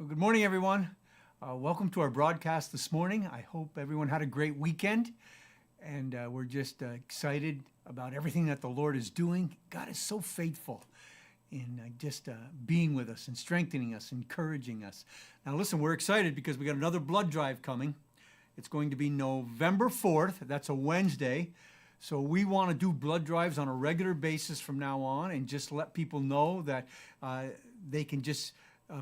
Well, good morning, everyone. Welcome to our broadcast this morning. I hope everyone had a great weekend, and we're just excited about everything that the Lord is doing. God is so faithful in just being with us and strengthening us, encouraging us. Now, listen, we're excited because we got another blood drive coming. It's going to be November 4th. That's a Wednesday. So we want to do blood drives on a regular basis from now on and just let people know that they can just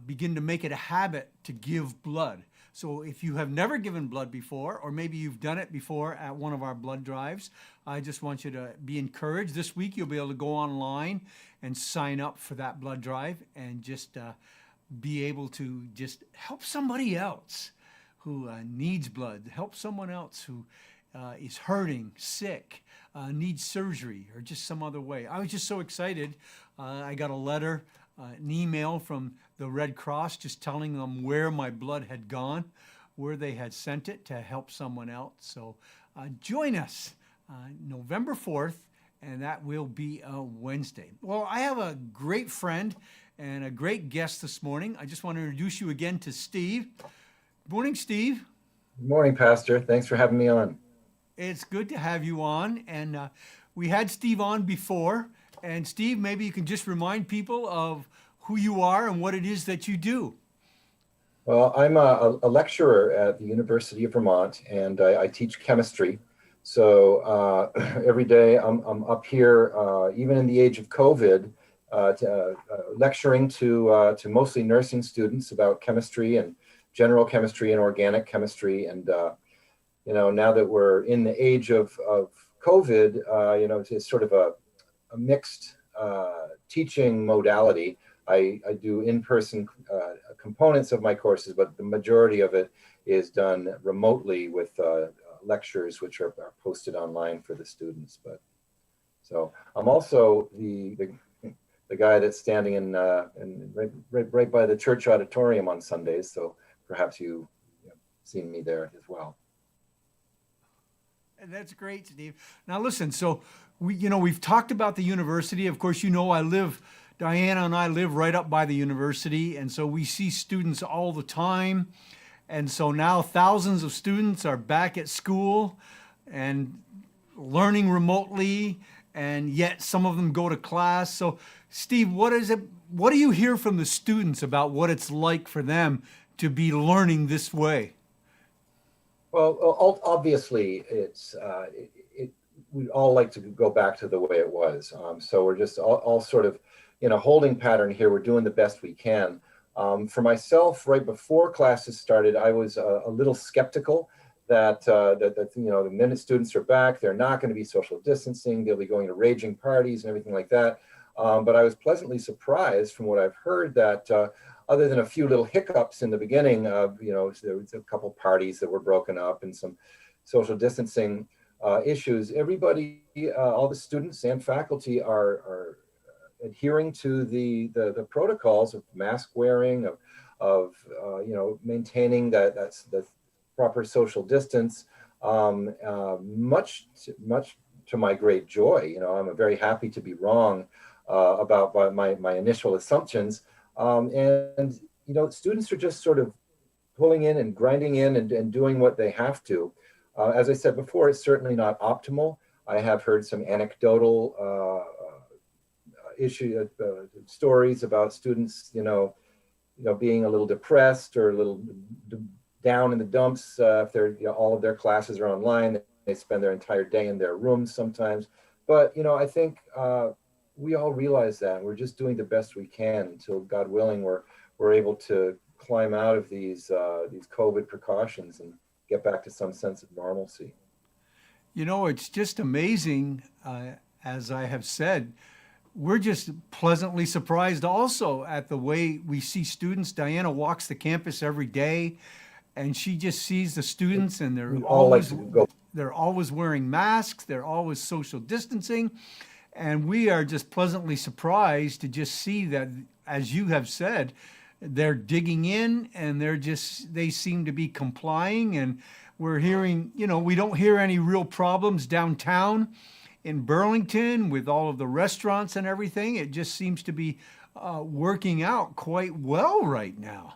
begin to make it a habit to give blood. So if you have never given blood before, or maybe you've done it before at one of our blood drives, I just want you to be encouraged. This week you'll be able to go online and sign up for that blood drive and just be able to just help somebody else who needs blood, help someone else who is hurting, sick, needs surgery, or just some other way. I was just so excited. I got a letter, an email from the Red Cross just telling them where my blood had gone, where they had sent it to help someone else. So join us November 4th, and that will be a Wednesday. Well, I have a great friend and a great guest this morning. I just want to introduce you again to Steve. Good morning, Steve. Good morning, Pastor. Thanks for having me on. It's good to have you on. And we had Steve on before. And Steve, maybe you can just remind people of who you are and what it is that you do. Well, I'm a lecturer at the University of Vermont, and I teach chemistry. So every day I'm up here, even in the age of COVID, lecturing to mostly nursing students about chemistry and general chemistry and organic chemistry. And now that we're in the age of COVID, it's sort of a mixed teaching modality. I do in-person components of my courses, but the majority of it is done remotely with lectures, which are posted online for the students. But so I'm also the guy that's standing in right by the church auditorium on Sundays. So perhaps you've seen me there as well. And that's great, Steve. Now listen, so we've talked about the university. Of course, Diana and I live right up by the university, and so we see students all the time. And so now thousands of students are back at school and learning remotely, and yet some of them go to class. So Steve, what do you hear from the students about what it's like for them to be learning this way? Well, obviously, we'd all like to go back to the way it was. So we're just all sort of in a holding pattern here. We're doing the best we can. For myself, right before classes started, I was a little skeptical that the minute students are back, they're not going to be social distancing. They'll be going to raging parties and everything like that. But I was pleasantly surprised from what I've heard that other than a few little hiccups in the beginning of, there was a couple parties that were broken up and some social distancing issues, everybody, all the students and faculty are adhering to the protocols of mask wearing, of maintaining that's the proper social distance, much to my great joy. I'm very happy to be wrong about my initial assumptions. And students are just sort of pulling in and grinding in and doing what they have to. As I said before, it's certainly not optimal. I have heard some anecdotal stories about students, being a little depressed or a little down in the dumps if all of their classes are online. They spend their entire day in their rooms sometimes. But I think we all realize that we're just doing the best we can until, God willing, we're able to climb out of these COVID precautions and get back to some sense of normalcy. It's just amazing, as I have said. We're just pleasantly surprised also at the way we see students. Diana walks the campus every day, and she just sees the students, and they're always wearing masks. They're always social distancing. And we are just pleasantly surprised to just see that, as you have said, they're digging in and they seem to be complying. And we're hearing, we don't hear any real problems downtown in Burlington with all of the restaurants and everything. It just seems to be working out quite well right now.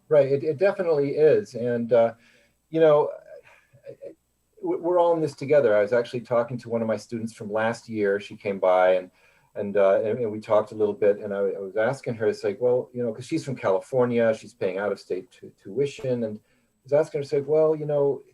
right. It definitely is. And, you know, we're all in this together. I was actually talking to one of my students from last year. She came by and we talked a little bit. And I was asking her, it's like, well, because she's from California, she's paying out of state tuition, and I was asking her, it's like, well,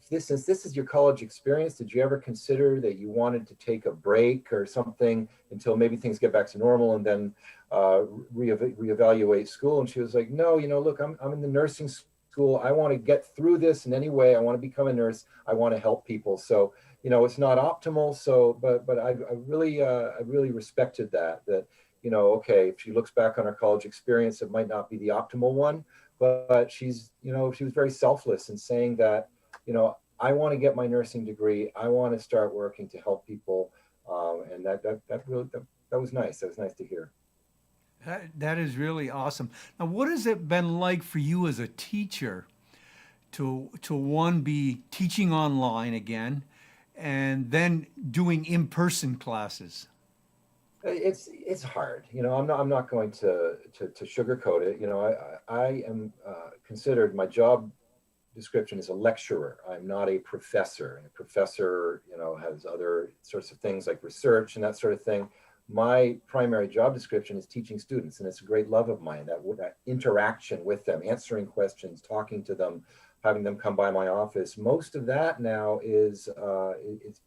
if since this is your college experience, did you ever consider that you wanted to take a break or something until maybe things get back to normal and then reevaluate school? And she was like, no, look, I'm in the nursing school. I want to get through this in any way. I want to become a nurse. I want to help people. So, it's not optimal. So, but I really respected that, okay, if she looks back on her college experience, it might not be the optimal one, but she was very selfless in saying that, I want to get my nursing degree. I want to start working to help people. And that was nice. That was nice to hear. That is really awesome. Now, what has it been like for you as a teacher to one be teaching online again, and then doing in-person classes? It's hard. I'm not going to sugarcoat it. I am considered, my job description is a lecturer. I'm not a professor. And a professor, has other sorts of things like research and that sort of thing. My primary job description is teaching students, and it's a great love of mine. That interaction with them, answering questions, talking to them, having them come by my office. Most of that now it's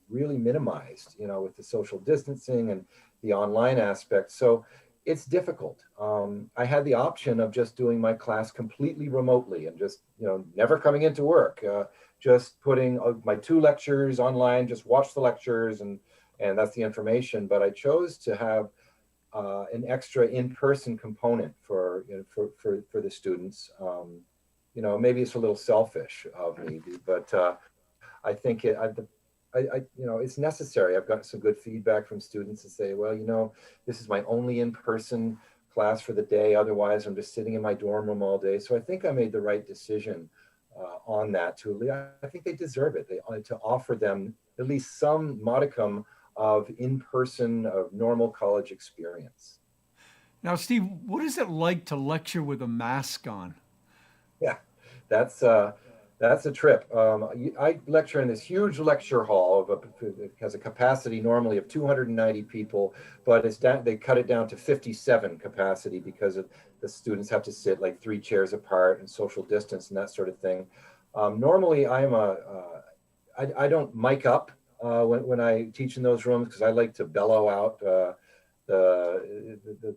really minimized, with the social distancing and the online aspect. So it's difficult. I had the option of just doing my class completely remotely and just, never coming into work, just putting my 2 lectures online, just watch the lectures and that's the information. But I chose to have an extra in-person component for the students. Maybe it's a little selfish of me, but I think it's necessary. I've gotten some good feedback from students to say, well, this is my only in-person class for the day. Otherwise, I'm just sitting in my dorm room all day. So I think I made the right decision on that. I think they deserve it. They to offer them at least some modicum of in-person, of normal college experience. Now, Steve, what is it like to lecture with a mask on? Yeah, that's that's a trip. I lecture in this huge lecture hall it has a capacity normally of 290 people, but they cut it down to 57 capacity because the students have to sit like 3 chairs apart and social distance and that sort of thing. Normally, I don't mic up when I teach in those rooms because I like to bellow out the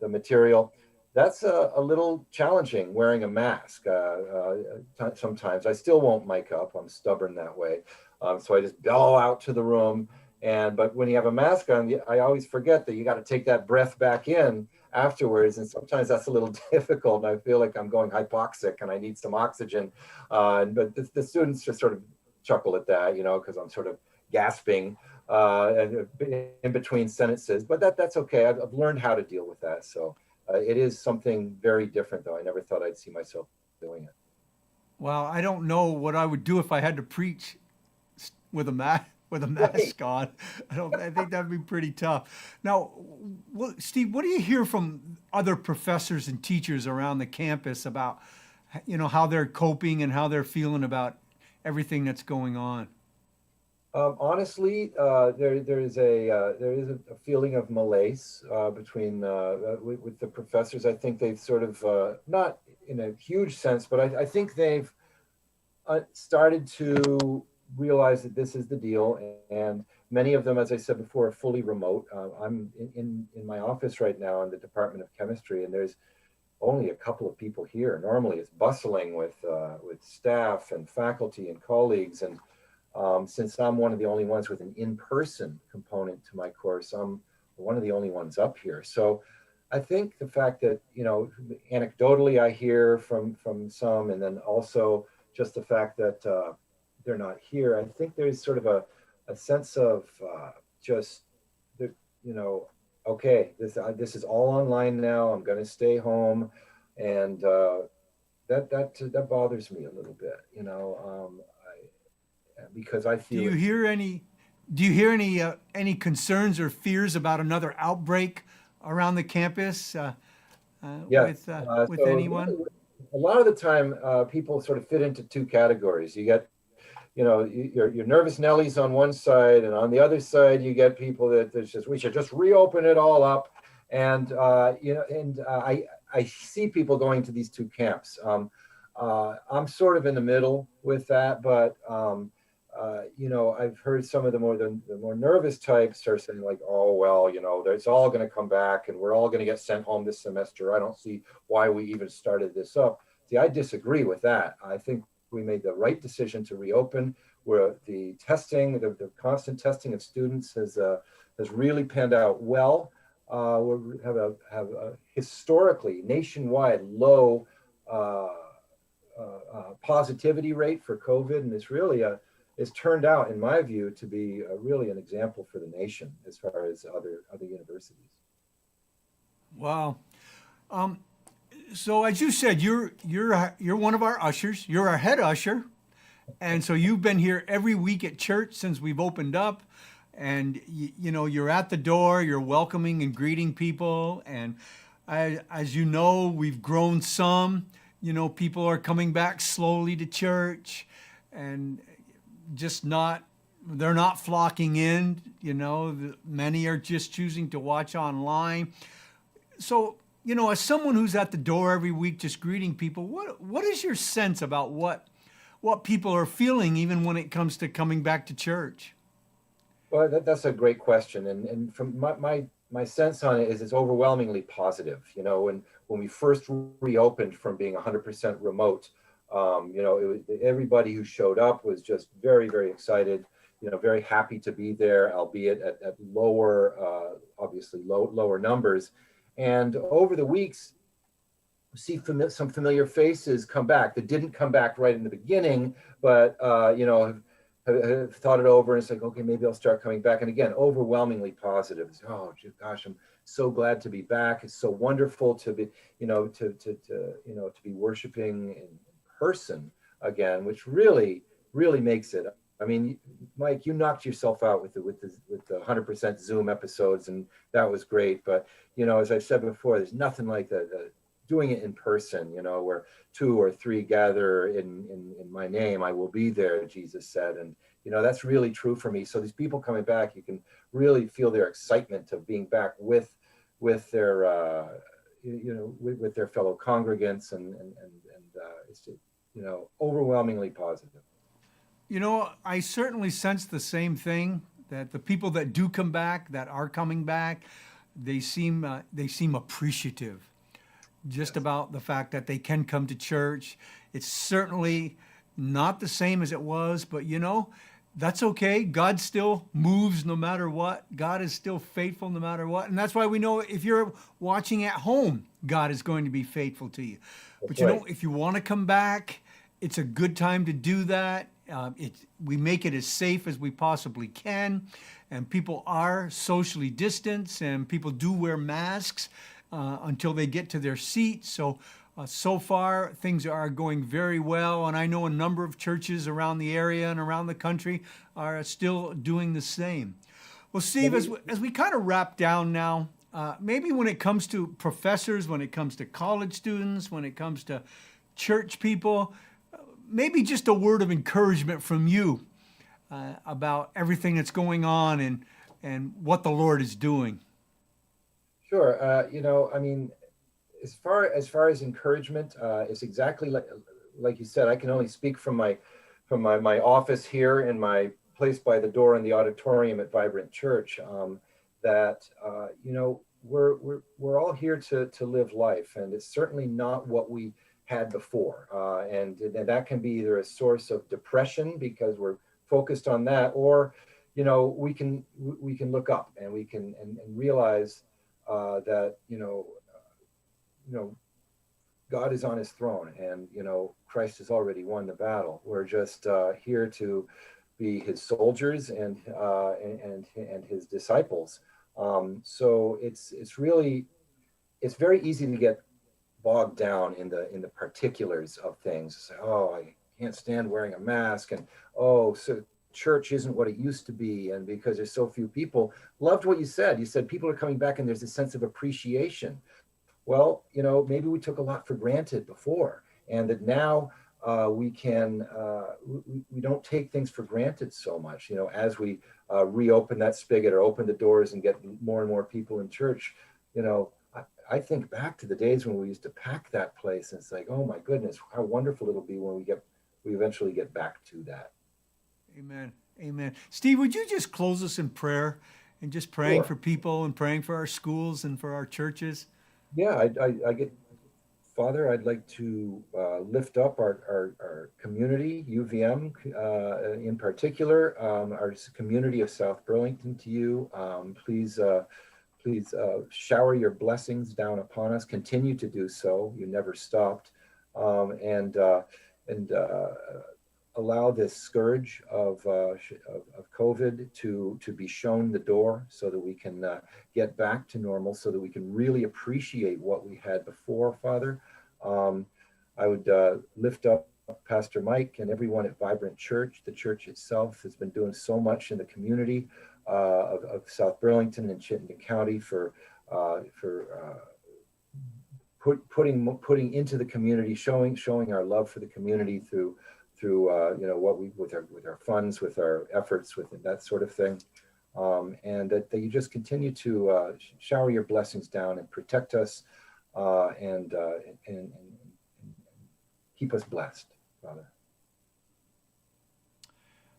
material. That's a little challenging wearing a mask. Sometimes I still won't mic up. I'm stubborn that way. So I just bellow out to the room. But when you have a mask on, I always forget that you got to take that breath back in afterwards. And sometimes that's a little difficult. And I feel like I'm going hypoxic and I need some oxygen. But the students just sort of chuckle at that, because I'm sort of gasping and in between sentences. But that's okay. I've learned how to deal with that. So it is something very different, though. I never thought I'd see myself doing it. Well, I don't know what I would do if I had to preach with a with a Right. mask on. I don't. I think that'd be pretty tough. Now, Steve, what do you hear from other professors and teachers around the campus about, how they're coping and how they're feeling about everything that's going on? Honestly, there is a feeling of malaise with the professors. I think they've sort of not in a huge sense, but I think they've started to realize that this is the deal, and many of them, as I said before, are fully remote. I'm in my office right now in the Department of Chemistry, and there's only a couple of people here. Normally, it's bustling with staff and faculty and colleagues, and since I'm one of the only ones with an in-person component to my course, I'm one of the only ones up here. So I think the fact that, anecdotally I hear from some, and then also just the fact that they're not here, I think there's sort of a sense of just, the, you know, okay, this is all online now. I'm going to stay home. And that bothers me a little bit, because I Do feel you it's hear any? Do you hear any concerns or fears about another outbreak around the campus yeah. with So anyone? a lot of the time, people sort of fit into two categories. You get, your nervous Nellies on one side, and on the other side, you get people that there's just, we should just reopen it all up. And, I see people going to these two camps. I'm sort of in the middle with that, but, I've heard some of the more nervous types are saying like, oh, well, it's all going to come back and we're all going to get sent home this semester. I don't see why we even started this up. See, I disagree with that. I think we made the right decision to reopen, where the testing, the constant testing of students has really panned out well. We have a historically nationwide low positivity rate for COVID, and it's turned out, in my view, to be really an example for the nation as far as other universities. Wow. So as you said, you're one of our ushers. You're our head usher, and so you've been here every week at church since we've opened up. And you're at the door. You're welcoming and greeting people. And as you know, we've grown some. People are coming back slowly to church, and they're not flocking in. Many are just choosing to watch online. So, as someone who's at the door every week just greeting people, what is your sense about what people are feeling, even when it comes to coming back to church? Well, that's a great question, and from my sense on it is it's overwhelmingly positive. When we first reopened from being 100% remote, everybody who showed up was just very, very excited. Very happy to be there, albeit at lower, obviously lower numbers. And over the weeks, we see some familiar faces come back that didn't come back right in the beginning, but have thought it over and it's like, okay, maybe I'll start coming back. And again, overwhelmingly positive. Oh gosh, I'm so glad to be back. It's so wonderful to be, to be worshiping in person again, which really, really makes it. I mean, Mike, you knocked yourself out with the 100% Zoom episodes, and that was great. But as I said before, there's nothing like the doing it in person. Where 2 or 3 gather in my name, I will be there, Jesus said, and that's really true for me. So these people coming back, you can really feel their excitement of being back with their with their fellow congregants, and it's overwhelmingly positive. I certainly sense the same thing, that the people that do come back, that are coming back, they seem appreciative just about the fact that they can come to church. It's certainly not the same as it was, but that's okay. God still moves no matter what. God is still faithful no matter what. And that's why we know if you're watching at home, God is going to be faithful to you. But Right. if you want to come back, it's a good time to do that. We make it as safe as we possibly can, and people are socially distanced, and people do wear masks until they get to their seats. So far, things are going very well, and I know a number of churches around the area and around the country are still doing the same. Well, Steve, as we kind of wrap down now, maybe when it comes to professors, when it comes to college students, when it comes to church people, maybe just a word of encouragement from you about everything that's going on and what the Lord is doing. Sure. I mean, as far as encouragement, it's exactly like you said. I can only speak from my office here in my place by the door in the auditorium at Vibrant Church. That we're all here to live life, and it's certainly not what we had before. And that can be either a source of depression because we're focused on that, or we can look up and we can and realize that God is on his throne, and Christ has already won the battle. We're just here to be his soldiers and his disciples. So it's very easy to get bogged down in the particulars of things. Oh, I can't stand wearing a mask, and so church isn't what it used to be, and because there's so few people. Loved what you said. You said people are coming back, and there's a sense of appreciation. Well, maybe we took a lot for granted before, and that now we don't take things for granted so much. As we reopen that spigot or open the doors and get more and more people in church, I think back to the days when we used to pack that place, and it's like, oh my goodness, how wonderful it'll be when we eventually get back to that. Amen. Amen. Steve, would you just close us in prayer and just praying Sure. for people and praying for our schools and for our churches? Yeah, I get, Father, I'd like to lift up our community, UVM in particular, our community of South Burlington to you. Please shower your blessings down upon us. Continue to do so. You never stopped. And allow this scourge of COVID to be shown the door so that we can get back to normal, so that we can really appreciate what we had before, Father. I would lift up Pastor Mike and everyone at Vibrant Church. The church itself has been doing so much in the community of South Burlington and Chittenden County for putting into the community, showing our love for the community through what we with our funds, with our efforts, with that sort of thing, and that you just continue to shower your blessings down and protect us, and keep us blessed, Father.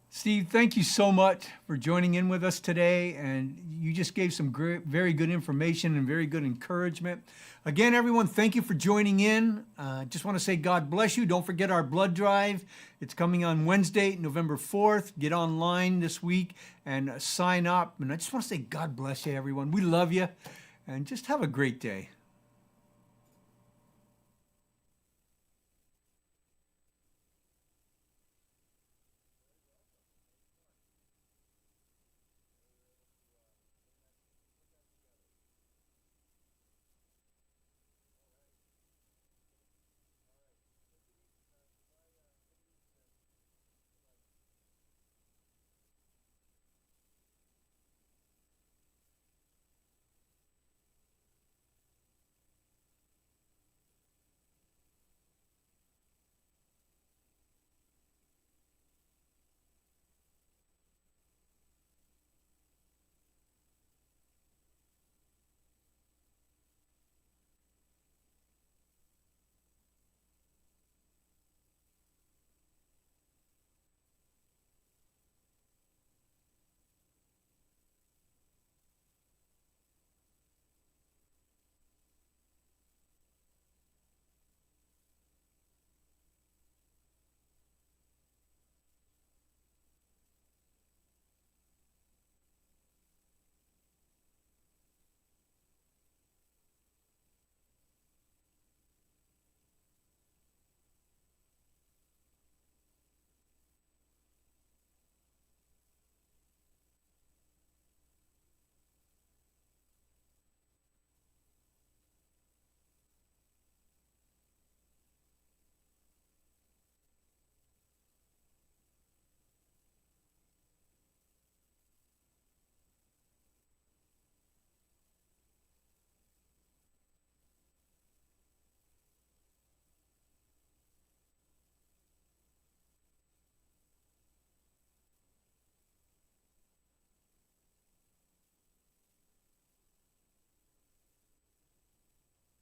Steve, thank you so much for joining in with us today. And you just gave some very good information and very good encouragement. Again, everyone, thank you for joining in. Just want to say God bless you. Don't forget our blood drive. It's coming on Wednesday, November 4th. Get online this week and sign up. And I just want to say God bless you, everyone. We love you. And just have a great day.